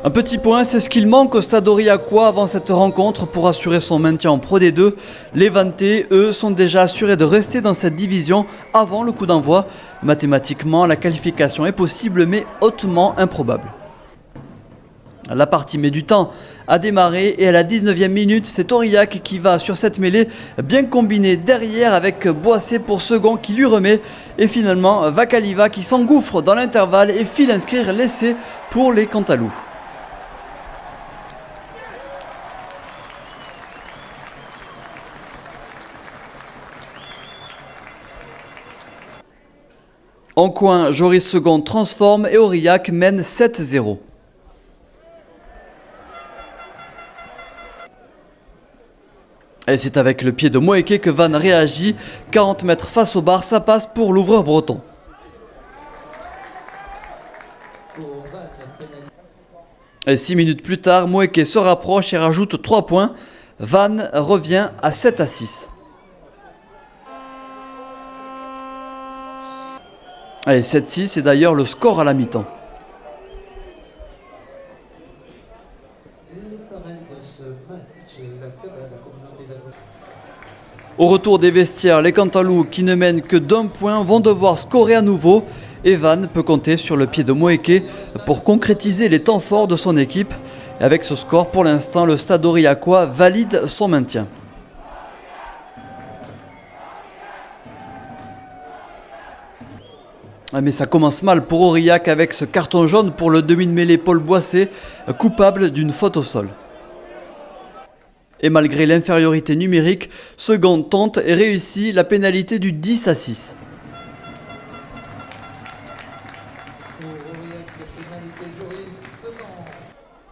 Un petit point, c'est ce qu'il manque au Stade Aurillacois avant cette rencontre pour assurer son maintien en Pro D2. Les Vantais, eux, sont déjà assurés de rester dans cette division avant le coup d'envoi. Mathématiquement, la qualification est possible mais hautement improbable. La partie met du temps à démarrer et à la 19e minute, c'est Aurillac qui va sur cette mêlée bien combinée derrière avec Boissé pour second qui lui remet. Et finalement, Vakaliva qui s'engouffre dans l'intervalle et file inscrire l'essai pour les Cantalous. En coin, Joris Second transforme et Aurillac mène 7-0. Et c'est avec le pied de Moeke que Vannes réagit. 40 mètres face au bar, ça passe pour l'ouvreur breton. Et 6 minutes plus tard, Moeke se rapproche et rajoute 3 points. Vannes revient à 7-6. Allez, 7-6, c'est d'ailleurs le score à la mi-temps. Au retour des vestiaires, les Cantalous, qui ne mènent que d'1 point, vont devoir scorer à nouveau. Et Vannes peut compter sur le pied de Moeke pour concrétiser les temps forts de son équipe. Et avec ce score, pour l'instant, le Stade Aurillacois valide son maintien. Mais ça commence mal pour Aurillac avec ce carton jaune pour le demi de mêlée Paul Boissé, coupable d'une faute au sol. Et malgré l'infériorité numérique, Second tente et réussit la pénalité du 10-6.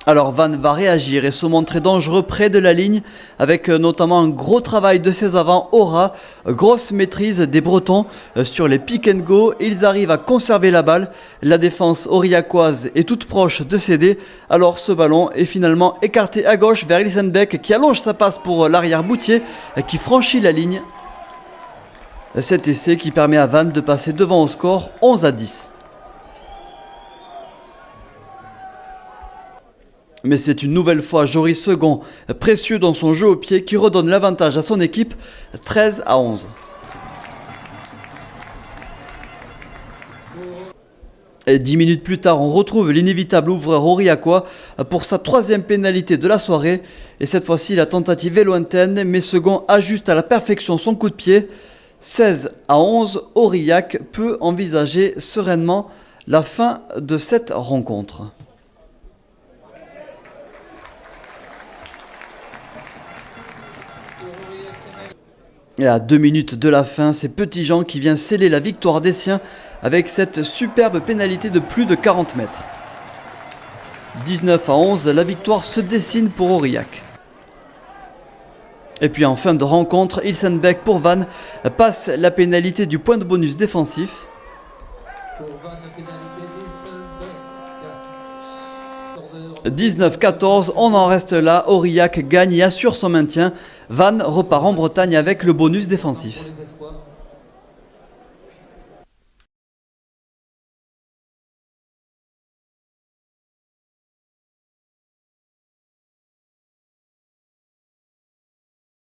Alors Vannes va réagir et se montrer dangereux près de la ligne avec notamment un gros travail de ses avants Aura, grosse maîtrise des Bretons sur les pick and go. Ils arrivent à conserver la balle. La défense aurillacoise est toute proche de céder. Alors ce ballon est finalement écarté à gauche vers Ilsenbeck qui allonge sa passe pour l'arrière Boutier qui franchit la ligne. Cet essai qui permet à Vannes de passer devant au score 11-10. Mais c'est une nouvelle fois Joris Second, précieux dans son jeu au pied, qui redonne l'avantage à son équipe, 13-11. Et 10 minutes plus tard, on retrouve l'inévitable ouvreur aurillacois pour sa 3e pénalité de la soirée. Et cette fois-ci, la tentative est lointaine, mais Second ajuste à la perfection son coup de pied. 16-11, Aurillac peut envisager sereinement la fin de cette rencontre. Et à 2 minutes de la fin, c'est Petit-Jean qui vient sceller la victoire des siens avec cette superbe pénalité de plus de 40 mètres. 19-11, la victoire se dessine pour Aurillac. Et puis en fin de rencontre, Ilsenbeck pour Vannes passe la pénalité du point de bonus défensif. 19-14, on en reste là, Aurillac gagne et assure son maintien. Vannes repart en Bretagne avec le bonus défensif.